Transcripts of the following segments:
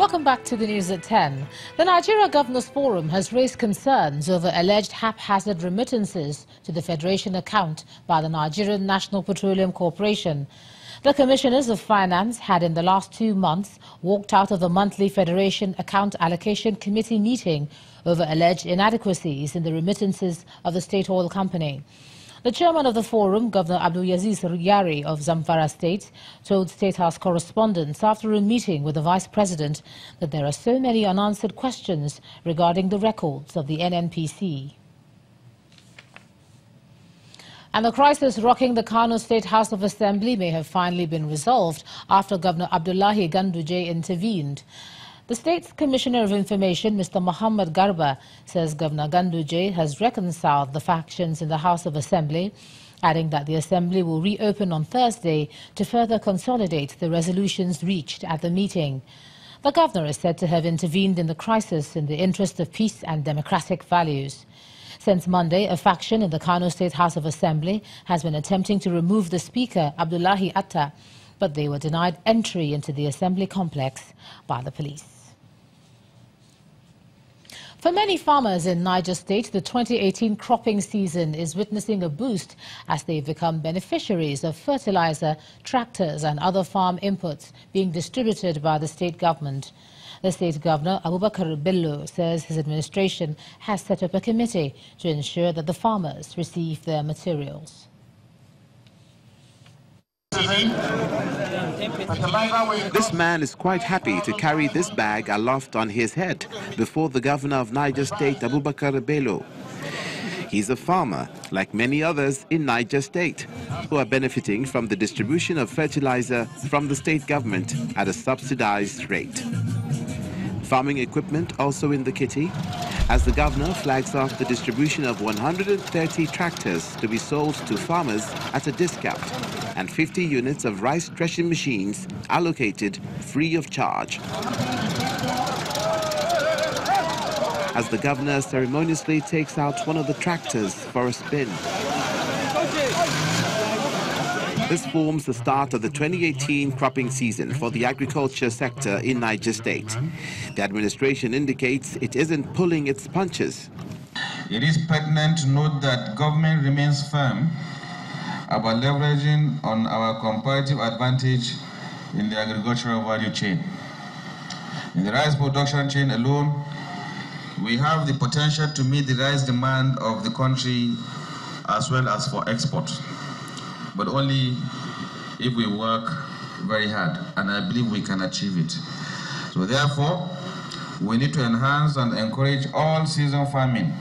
Welcome back to the news at 10. The Nigeria Governors Forum has raised concerns over alleged haphazard remittances to the Federation account by the Nigerian National Petroleum Corporation. The Commissioners of Finance had in the last 2 months walked out of the monthly Federation Account Allocation Committee meeting over alleged inadequacies in the remittances of the state oil company. The chairman of the forum, Governor Abdulaziz Yari of Zamfara State, told State House correspondents after a meeting with the Vice President that there are so many unanswered questions regarding the records of the NNPC. And the crisis rocking the Kano State House of Assembly may have finally been resolved after Governor Abdullahi Ganduje intervened. The state's Commissioner of Information, Mr. Muhammad Garba, says Governor Ganduje has reconciled the factions in the House of Assembly, adding that the Assembly will reopen on Thursday to further consolidate the resolutions reached at the meeting. The governor is said to have intervened in the crisis in the interest of peace and democratic values. Since Monday, a faction in the Kano State House of Assembly has been attempting to remove the Speaker, Abdullahi Atta, but they were denied entry into the Assembly complex by the police. For many farmers in Niger State, the 2018 cropping season is witnessing a boost as they've become beneficiaries of fertilizer, tractors and other farm inputs being distributed by the state government. The state governor, Abubakar Bello, says his administration has set up a committee to ensure that the farmers receive their materials. This man is quite happy to carry this bag aloft on his head before the governor of Niger State, Abubakar Bello. He's a farmer, like many others in Niger State, who are benefiting from the distribution of fertilizer from the state government at a subsidized rate. Farming equipment also in the kitty, as the governor flags off the distribution of 130 tractors to be sold to farmers at a discount and 50 units of rice threshing machines allocated free of charge. As the governor ceremoniously takes out one of the tractors for a spin. This forms the start of the 2018 cropping season for the agriculture sector in Niger State. The administration indicates it isn't pulling its punches. It is pertinent to note that government remains firm about leveraging on our comparative advantage in the agricultural value chain. In the rice production chain alone, we have the potential to meet the rice demand of the country as well as for export, but only if we work very hard, and I believe we can achieve it. So therefore, we need to enhance and encourage all-season farming.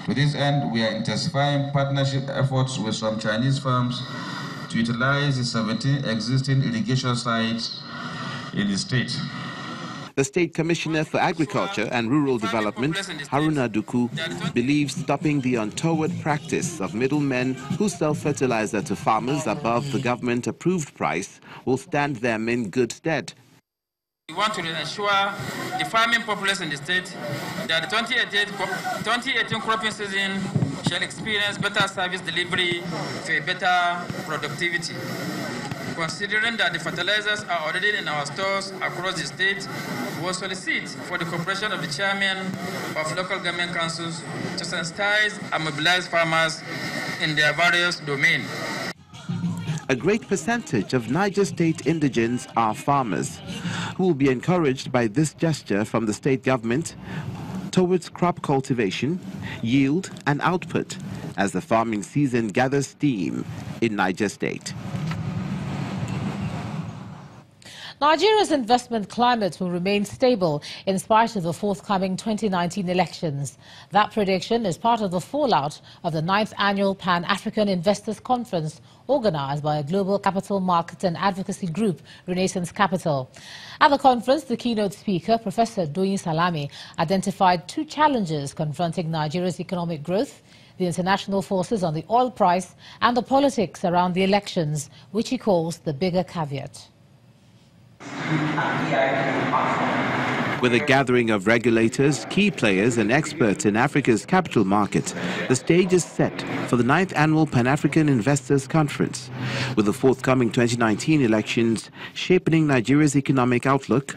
To this end, we are intensifying partnership efforts with some Chinese firms to utilize the 17 existing irrigation sites in the state. The State Commissioner for Agriculture and Rural Development, Haruna Duku, believes stopping the untoward practice of middlemen who sell fertilizer to farmers above the government-approved price will stand them in good stead. We want to ensure the farming populace in the state that the 2018 cropping season shall experience better service delivery for better productivity. Considering that the fertilizers are already in our stores across the state, we will solicit for the cooperation of the chairman of local government councils to sensitize and mobilize farmers in their various domains. A great percentage of Niger State indigents are farmers, who will be encouraged by this gesture from the state government towards crop cultivation, yield and output as the farming season gathers steam in Niger State. Nigeria's investment climate will remain stable in spite of the forthcoming 2019 elections. That prediction is part of the fallout of the 9th Annual Pan-African Investors Conference organized by a global capital market and advocacy group, Renaissance Capital. At the conference, the keynote speaker, Professor Doyin Salami, identified 2 challenges confronting Nigeria's economic growth: the international forces on the oil price and the politics around the elections, which he calls the bigger caveat. With a gathering of regulators, key players and experts in Africa's capital market, the stage is set for the 9th Annual Pan-African Investors Conference. With the forthcoming 2019 elections shaping Nigeria's economic outlook,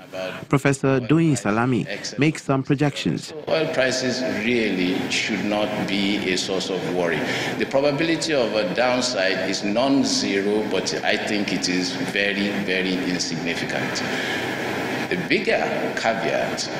Professor Doyin Salami makes some projections. Oil prices really should not be a source of worry. The probability of a downside is non-zero, but I think it is very, very insignificant. The bigger caveat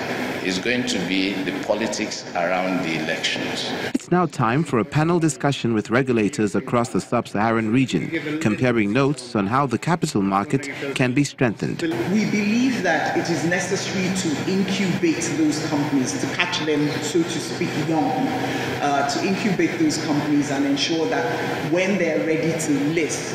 is going to be the politics around the elections. It's now time for a panel discussion with regulators across the sub-Saharan region, comparing notes on how the capital market can be strengthened. We believe that it is necessary to incubate those companies, to catch them, so to speak, young, to incubate those companies and ensure that when they're ready to list,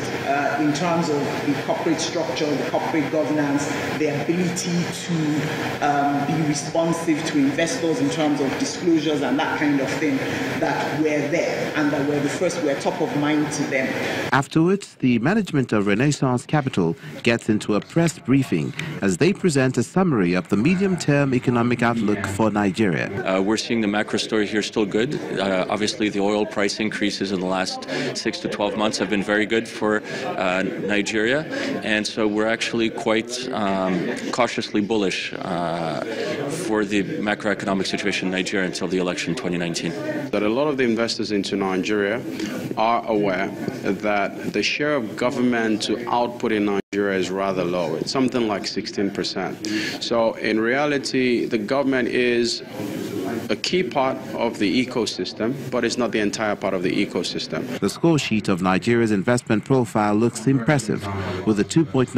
in terms of the corporate structure, the corporate governance, their ability to be responsive to investors in terms of disclosures and that kind of thing, that we're there and that we're top of mind to them. Afterwards, the management of Renaissance Capital gets into a press briefing as they present a summary of the medium-term economic outlook for Nigeria. We're seeing the macro story here still good. Obviously, the oil price increases in the last 6 to 12 months have been very good for Nigeria, and so we're actually quite cautiously bullish for the macroeconomic situation in Nigeria until the election in 2019. That a lot of the investors into Nigeria are aware that the share of government to output in Nigeria is rather low. It's something like 16%. So in reality, the government is a key part of the ecosystem, but it's not the entire part of the ecosystem. The score sheet of Nigeria's investment profile looks impressive, with a 2.9%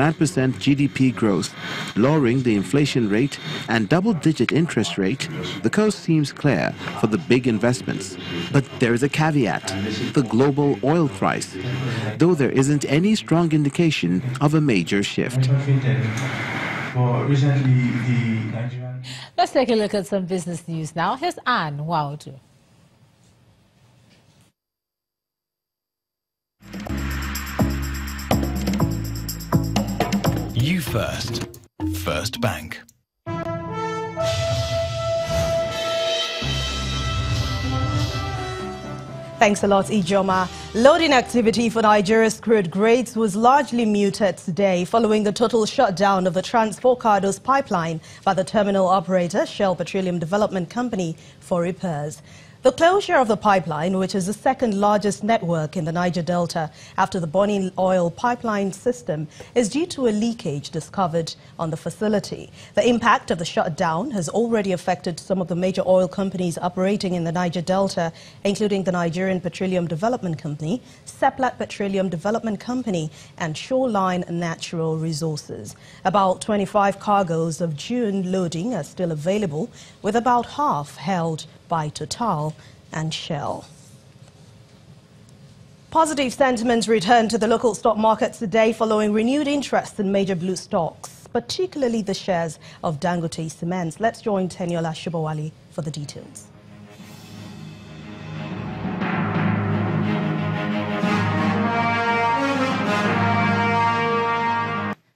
GDP growth, lowering the inflation rate and double-digit interest rate. The coast seems clear for the big investments. But there is a caveat, the global oil price, though there isn't any strong indication of a major shift. Let's take a look at some business news now. Here's Anne Waudu. You First. First Bank. Thanks a lot, Ijoma. Loading activity for Nigeria's crude grades was largely muted today following the total shutdown of the Trans-Forcados pipeline by the terminal operator, Shell Petroleum Development Company, for repairs. The closure of the pipeline, which is the second largest network in the Niger Delta after the Bonny oil pipeline system, is due to a leakage discovered on the facility. The impact of the shutdown has already affected some of the major oil companies operating in the Niger Delta, including the Nigerian Petroleum Development Company, Seplat Petroleum Development Company, and Shoreline Natural Resources. About 25 cargoes of June loading are still available, with about half held by Total and Shell. Positive sentiments returned to the local stock markets today following renewed interest in major blue stocks, particularly the shares of Dangote Cements. Let's join Teniola Shubawali for the details.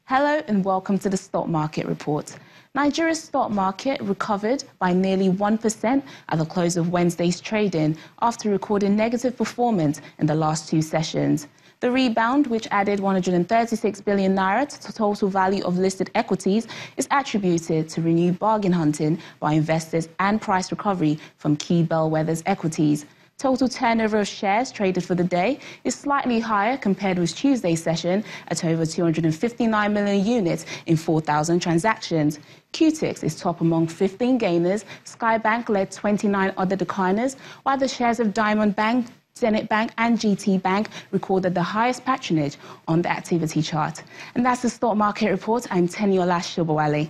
Hello and welcome to the Stock Market Report. Nigeria's stock market recovered by nearly 1% at the close of Wednesday's trading after recording negative performance in the last two sessions. The rebound, which added 136 billion naira to the total value of listed equities, is attributed to renewed bargain hunting by investors and price recovery from key bellwethers equities. Total turnover of shares traded for the day is slightly higher compared with Tuesday's session at over 259 million units in 4,000 transactions. QTix is top among 15 gainers. Skybank led 29 other decliners, while the shares of Diamond Bank, Zenith Bank and GT Bank recorded the highest patronage on the activity chart. And that's the Stock Market Report. I'm Teniola Shubawale.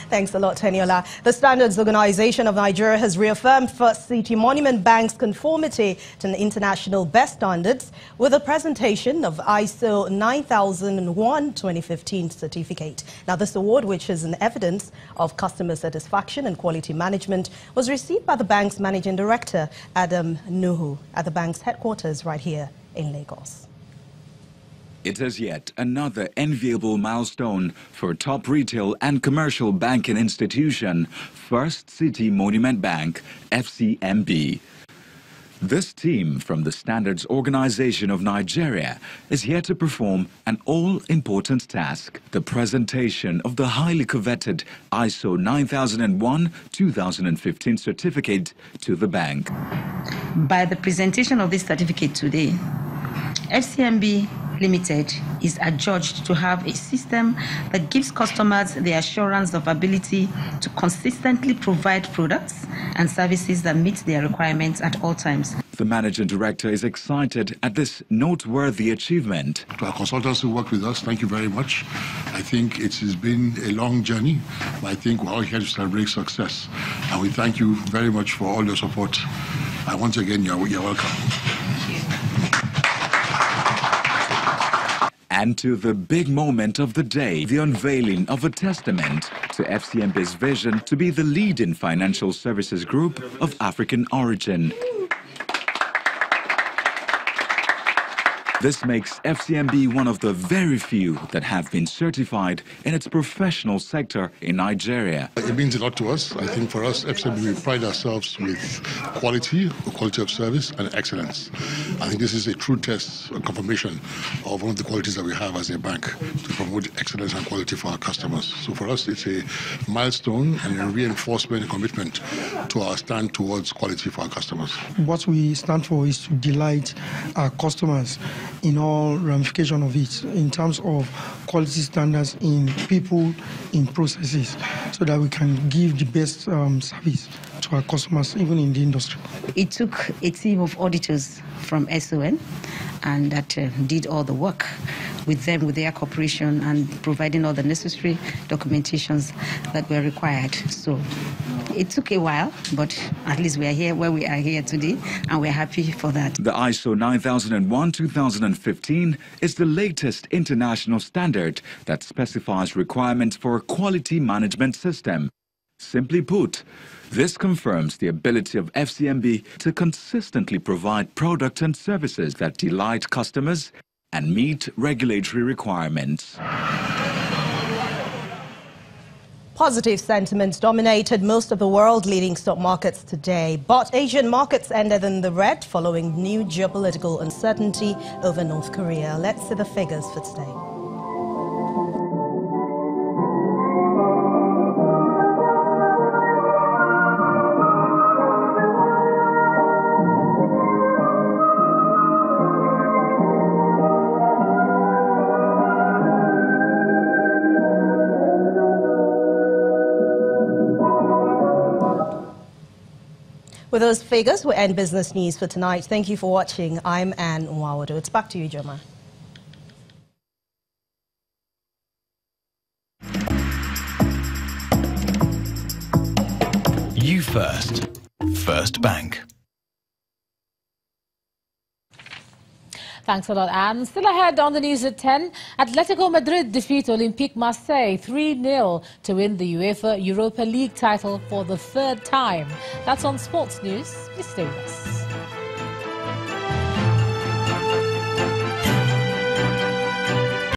Thanks a lot, Teniola. The Standards Organization of Nigeria has reaffirmed First City Monument Bank's conformity to the international best standards with a presentation of ISO 9001 2015 certificate. Now, this award, which is an evidence of customer satisfaction and quality management, was received by the bank's managing director, Adam Nuhu, at the bank's headquarters right here in Lagos. It is yet another enviable milestone for top retail and commercial banking institution, First City Monument Bank, FCMB. This team from the Standards Organization of Nigeria is here to perform an all-important task, the presentation of the highly coveted ISO 9001-2015 certificate to the bank. By the presentation of this certificate today, FCMB Limited is adjudged to have a system that gives customers the assurance of ability to consistently provide products and services that meet their requirements at all times. The managing director is excited at this noteworthy achievement. To our consultants who worked with us, thank you very much. I think it has been a long journey, but I think we're all here to celebrate success. And we thank you very much for all your support. And once again, you're welcome. And to the big moment of the day, the unveiling of a testament to FCMB's vision to be the leading financial services group of African origin. This makes FCMB one of the very few that have been certified in its professional sector in Nigeria. It means a lot to us. I think for us, FCMB, we pride ourselves with quality of service and excellence. I think this is a true test and confirmation of one of the qualities that we have as a bank to promote excellence and quality for our customers. So for us, it's a milestone and a reinforcement and commitment to our stand towards quality for our customers. What we stand for is to delight our customers in all ramifications of it, in terms of quality standards in people, in processes, so that we can give the best service to our customers, even in the industry. It took a team of auditors from SON and that did all the work with them, with their cooperation and providing all the necessary documentations that were required. So it took a while, but at least we are here where we are here today, and we're happy for that. The ISO 9001-2015 is the latest international standard that specifies requirements for a quality management system. Simply put, this confirms the ability of FCMB to consistently provide products and services that delight customers and meet regulatory requirements. Positive sentiments dominated most of the world-leading stock markets today, but Asian markets ended in the red following new geopolitical uncertainty over North Korea. Let's see the figures for today. With those figures, we end business news for tonight. Thank you for watching. I'm Anne Nwawado. It's back to you, Joma. You first. First Bank. Thanks a lot, Anne. Still ahead on the news at 10, Atletico Madrid defeat Olympique Marseille 3-0 to win the UEFA Europa League title for the third time. That's on Sports News. Please stay with us.